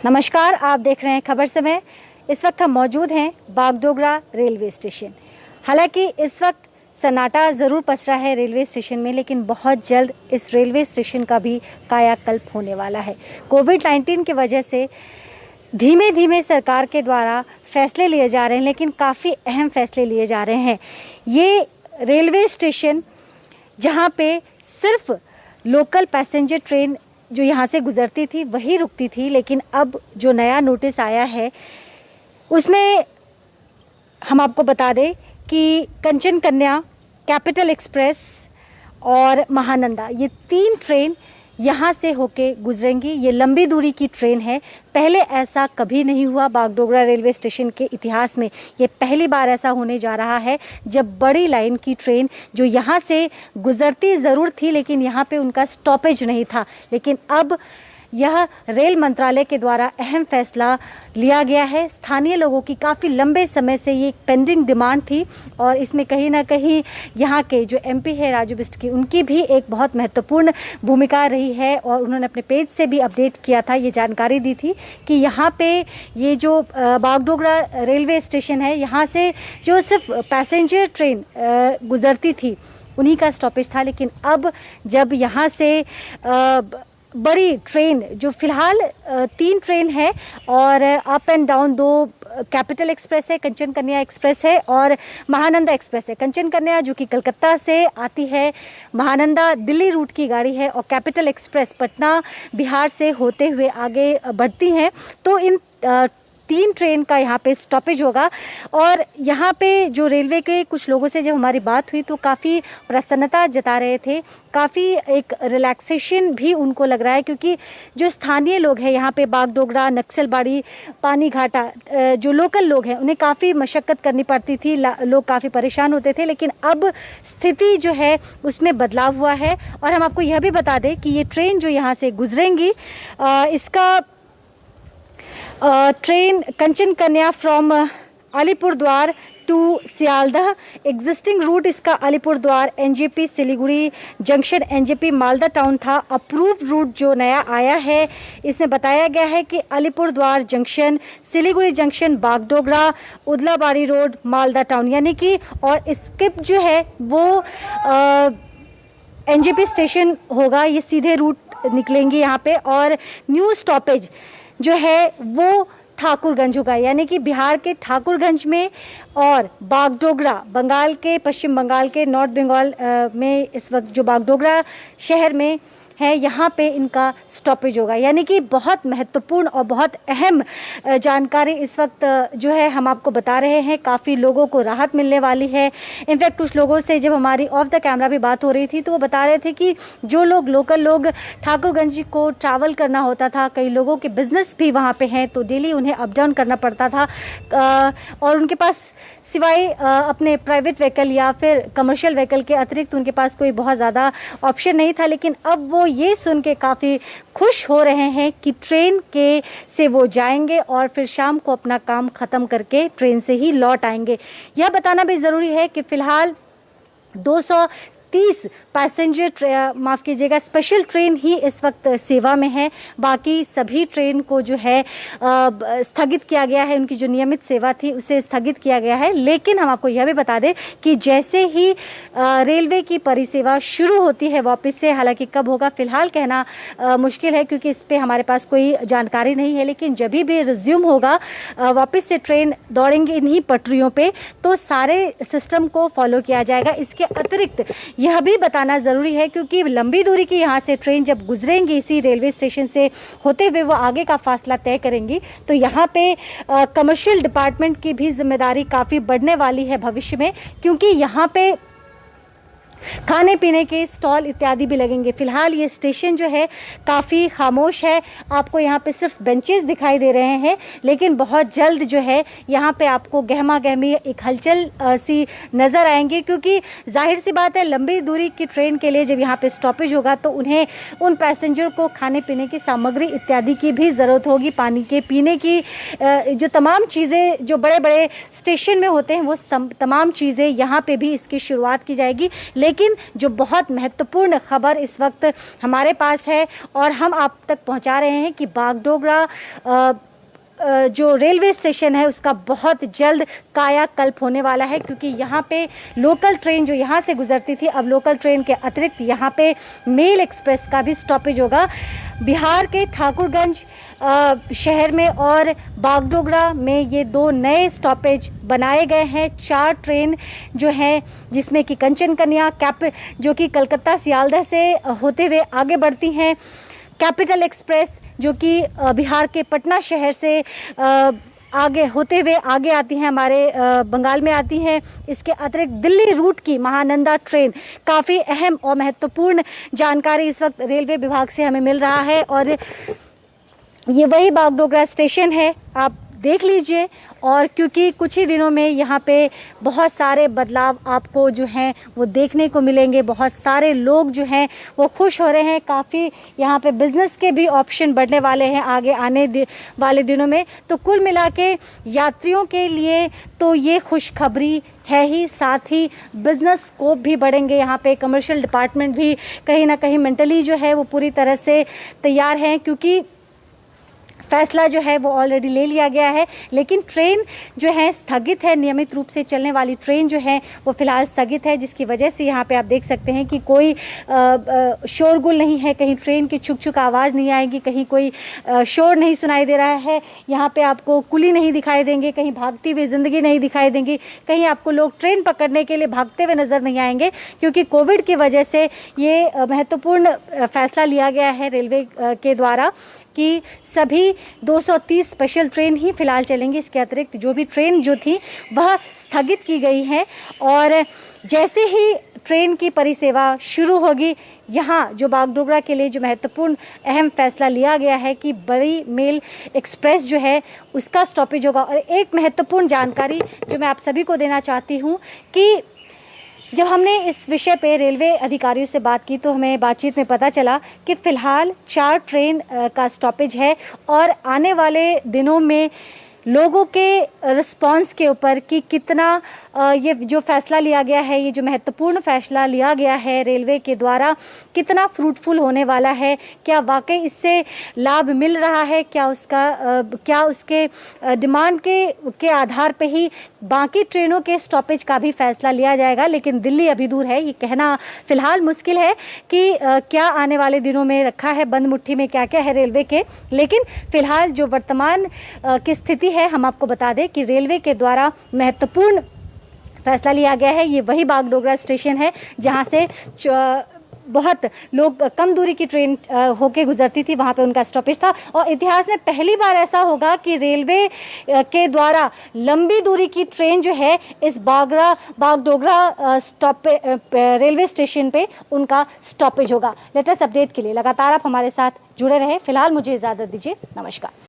नमस्कार, आप देख रहे हैं खबर समय। इस वक्त हम मौजूद हैं बागडोगरा रेलवे स्टेशन। हालांकि इस वक्त सन्नाटा ज़रूर पसरा है रेलवे स्टेशन में, लेकिन बहुत जल्द इस रेलवे स्टेशन का भी कायाकल्प होने वाला है। कोविड-19 की वजह से धीमे धीमे सरकार के द्वारा फैसले लिए जा रहे हैं, लेकिन काफ़ी अहम फैसले लिए जा रहे हैं। ये रेलवे स्टेशन जहाँ पे सिर्फ लोकल पैसेंजर ट्रेन जो यहाँ से गुजरती थी वही रुकती थी, लेकिन अब जो नया नोटिस आया है उसमें हम आपको बता दें कि कंचन कन्या, कैपिटल एक्सप्रेस और महानंदा, ये 3 ट्रेन यहाँ से होके गुजरेंगी। ये लंबी दूरी की ट्रेन है। पहले ऐसा कभी नहीं हुआ बागडोगरा रेलवे स्टेशन के इतिहास में। ये पहली बार ऐसा होने जा रहा है जब बड़ी लाइन की ट्रेन जो यहाँ से गुजरती ज़रूर थी, लेकिन यहाँ पे उनका स्टॉपेज नहीं था। लेकिन अब यह रेल मंत्रालय के द्वारा अहम फैसला लिया गया है। स्थानीय लोगों की काफ़ी लंबे समय से ये एक पेंडिंग डिमांड थी और इसमें कहीं ना कहीं यहाँ के जो एमपी है राजू बिष्ट की, उनकी भी एक बहुत महत्वपूर्ण भूमिका रही है। और उन्होंने अपने पेज से भी अपडेट किया था, ये जानकारी दी थी कि यहाँ पे ये जो बागडोगरा रेलवे स्टेशन है, यहाँ से जो सिर्फ पैसेंजर ट्रेन गुजरती थी उन्हीं का स्टॉपेज था। लेकिन अब जब यहाँ से बड़ी ट्रेन जो फिलहाल 3 ट्रेन है और up and down 2 capital express है, कंचन कन्या एक्सप्रेस है और महानंदा एक्सप्रेस है। कंचन कन्या जो कि कलकत्ता से आती है, महानंदा दिल्ली रूट की गाड़ी है और कैपिटल एक्सप्रेस पटना बिहार से होते हुए आगे बढ़ती हैं। तो इन 3 ट्रेन का यहाँ पे स्टॉपेज होगा। और यहाँ पे जो रेलवे के कुछ लोगों से जब हमारी बात हुई तो काफ़ी प्रसन्नता जता रहे थे, काफ़ी एक रिलैक्सेशन भी उनको लग रहा है, क्योंकि जो स्थानीय लोग हैं यहाँ पे बागडोगरा, नक्सलबाड़ी, पानी घाटा, जो लोकल लोग हैं उन्हें काफ़ी मशक्क़त करनी पड़ती थी, लोग काफ़ी परेशान होते थे। लेकिन अब स्थिति जो है उसमें बदलाव हुआ है। और हम आपको यह भी बता दें कि ये ट्रेन जो यहाँ से गुजरेंगी, इसका train Kanchan Kanya from Alipurduar to Sealdah, existing route इसका Alipurduar, NJP Siliguri junction, NJP Malda town था। अप्रूव्ड रूट जो नया आया है इसमें बताया गया है कि Alipurduar junction, Siliguri junction, Bagdogra, Udlabari road, Malda town, यानी कि और स्किप जो है वो एनजेपी स्टेशन होगा। ये सीधे रूट निकलेंगे यहाँ पे। और न्यू स्टॉपेज जो है वो ठाकुरगंज होगा, यानी कि बिहार के ठाकुरगंज में और बागडोगरा, बंगाल के, पश्चिम बंगाल के नॉर्थ बंगाल में इस वक्त जो बागडोगरा शहर में है यहाँ पे इनका स्टॉपेज होगा। यानी कि बहुत महत्वपूर्ण और बहुत अहम जानकारी इस वक्त जो है हम आपको बता रहे हैं। काफ़ी लोगों को राहत मिलने वाली है। इनफैक्ट कुछ लोगों से जब हमारी ऑफ द कैमरा भी बात हो रही थी तो वो बता रहे थे कि जो लोग लोकल लोग ठाकुरगंज को ट्रैवल करना होता था, कई लोगों के बिजनेस भी वहाँ पे हैं, तो डेली उन्हें अप डाउन करना पड़ता था और उनके पास सिवाय अपने प्राइवेट व्हीकल या फिर कमर्शियल व्हीकल के अतिरिक्त उनके पास कोई बहुत ज़्यादा ऑप्शन नहीं था। लेकिन अब वो ये सुन के काफ़ी खुश हो रहे हैं कि ट्रेन के से वो जाएंगे और फिर शाम को अपना काम ख़त्म करके ट्रेन से ही लौट आएंगे। यह बताना भी ज़रूरी है कि फ़िलहाल 230 पैसेंजर माफ़ कीजिएगा स्पेशल ट्रेन ही इस वक्त सेवा में है। बाकी सभी ट्रेन को जो है स्थगित किया गया है, उनकी जो नियमित सेवा थी उसे स्थगित किया गया है। लेकिन हम आपको यह भी बता दें कि जैसे ही रेलवे की परिसेवा शुरू होती है वापस से, हालांकि कब होगा फ़िलहाल कहना मुश्किल है क्योंकि इस पर हमारे पास कोई जानकारी नहीं है, लेकिन जब भी रिज्यूम होगा वापस से ट्रेन दौड़ेंगे इन्हीं पटरियों पर, तो सारे सिस्टम को फॉलो किया जाएगा। इसके अतिरिक्त यह भी बताना ज़रूरी है क्योंकि लंबी दूरी की यहाँ से ट्रेन जब गुजरेंगी इसी रेलवे स्टेशन से होते हुए वो आगे का फासला तय करेंगी, तो यहाँ पे कमर्शियल डिपार्टमेंट की भी जिम्मेदारी काफ़ी बढ़ने वाली है भविष्य में, क्योंकि यहाँ पे खाने पीने के स्टॉल इत्यादि भी लगेंगे। फिलहाल ये स्टेशन जो है काफ़ी खामोश है। आपको यहाँ पे सिर्फ बेंचेस दिखाई दे रहे हैं, लेकिन बहुत जल्द जो है यहाँ पे आपको गहमा गहमी एक हलचल सी नज़र आएंगे, क्योंकि जाहिर सी बात है लंबी दूरी की ट्रेन के लिए जब यहाँ पे स्टॉपेज होगा तो उन्हें उन पैसेंजर को खाने पीने की सामग्री इत्यादि की भी ज़रूरत होगी, पानी के पीने की जो तमाम चीज़ें जो बड़े बड़े स्टेशन में होते हैं वो तमाम चीज़ें यहाँ पर भी इसकी शुरुआत की जाएगी। लेकिन जो बहुत महत्वपूर्ण खबर इस वक्त हमारे पास है और हम आप तक पहुंचा रहे हैं कि बागडोगरा जो रेलवे स्टेशन है उसका बहुत जल्द कायाकल्प होने वाला है, क्योंकि यहाँ पे लोकल ट्रेन जो यहाँ से गुजरती थी, अब लोकल ट्रेन के अतिरिक्त यहाँ पे मेल एक्सप्रेस का भी स्टॉपेज होगा। बिहार के ठाकुरगंज शहर में और बागडोगरा में ये 2 नए स्टॉपेज बनाए गए हैं। 4 ट्रेन जो हैं, जिसमें कि कंचन कन्या जो कि कलकत्ता सियालदह से होते हुए आगे बढ़ती हैं, कैपिटल एक्सप्रेस जो कि बिहार के पटना शहर से आगे होते हुए आगे आती हैं, हमारे बंगाल में आती हैं। इसके अतिरिक्त दिल्ली रूट की महानंदा ट्रेन, काफ़ी अहम और महत्वपूर्ण जानकारी इस वक्त रेलवे विभाग से हमें मिल रहा है और ये वही बागडोगरा स्टेशन है, आप देख लीजिए। और क्योंकि कुछ ही दिनों में यहाँ पे बहुत सारे बदलाव आपको जो हैं वो देखने को मिलेंगे, बहुत सारे लोग जो हैं वो खुश हो रहे हैं, काफ़ी यहाँ पे बिज़नेस के भी ऑप्शन बढ़ने वाले हैं आगे आने वाले दिनों में। तो कुल मिला के यात्रियों के लिए तो ये खुशखबरी है ही, साथ ही बिज़नेस स्कोप भी बढ़ेंगे। यहाँ पे कमर्शियल डिपार्टमेंट भी कहीं ना कहीं मेंटली जो है वो पूरी तरह से तैयार हैं, क्योंकि फैसला जो है वो ऑलरेडी ले लिया गया है। लेकिन ट्रेन जो है स्थगित है, नियमित रूप से चलने वाली ट्रेन जो है वो फिलहाल स्थगित है, जिसकी वजह से यहाँ पे आप देख सकते हैं कि कोई शोरगुल नहीं है, कहीं ट्रेन की छुक छुक आवाज़ नहीं आएगी, कहीं कोई शोर नहीं सुनाई दे रहा है। यहाँ पे आपको कुली नहीं दिखाई देंगे, कहीं भागती हुई ज़िंदगी नहीं दिखाई देंगी, कहीं आपको लोग ट्रेन पकड़ने के लिए भागते हुए नज़र नहीं आएंगे, क्योंकि कोविड की वजह से ये महत्वपूर्ण फैसला लिया गया है रेलवे के द्वारा कि सभी 230 स्पेशल ट्रेन ही फिलहाल चलेंगी। इसके अतिरिक्त जो भी ट्रेन जो थी वह स्थगित की गई है और जैसे ही ट्रेन की परिसेवा शुरू होगी, यहाँ जो बागडोगरा के लिए जो महत्वपूर्ण अहम फैसला लिया गया है कि बड़ी मेल एक्सप्रेस जो है उसका स्टॉपेज होगा। और एक महत्वपूर्ण जानकारी जो मैं आप सभी को देना चाहती हूँ कि जब हमने इस विषय पे रेलवे अधिकारियों से बात की तो हमें बातचीत में पता चला कि फ़िलहाल 4 ट्रेन का स्टॉपेज है और आने वाले दिनों में लोगों के रिस्पांस के ऊपर कि कितना ये जो फैसला लिया गया है, ये जो महत्वपूर्ण फैसला लिया गया है रेलवे के द्वारा, कितना फ्रूटफुल होने वाला है, क्या वाकई इससे लाभ मिल रहा है, क्या उसके डिमांड के आधार पे ही बाकी ट्रेनों के स्टॉपेज का भी फैसला लिया जाएगा। लेकिन दिल्ली अभी दूर है, ये कहना फ़िलहाल मुश्किल है कि क्या आने वाले दिनों में रखा है बंद मुट्ठी में क्या क्या है रेलवे के। लेकिन फ़िलहाल जो वर्तमान की स्थिति है, हम आपको बता दें कि रेलवे के द्वारा महत्वपूर्ण फैसला लिया गया है। ये वही बागडोगरा स्टेशन है जहां से बहुत लोग कम दूरी की ट्रेन होके गुजरती थी, वहाँ पे उनका स्टॉपेज था। और इतिहास में पहली बार ऐसा होगा कि रेलवे के द्वारा लंबी दूरी की ट्रेन जो है इस बागडोगरा रेलवे स्टेशन पे उनका स्टॉपेज होगा। लेटेस्ट अपडेट के लिए लगातार आप हमारे साथ जुड़े रहे। फिलहाल मुझे इजाज़त दीजिए, नमस्कार।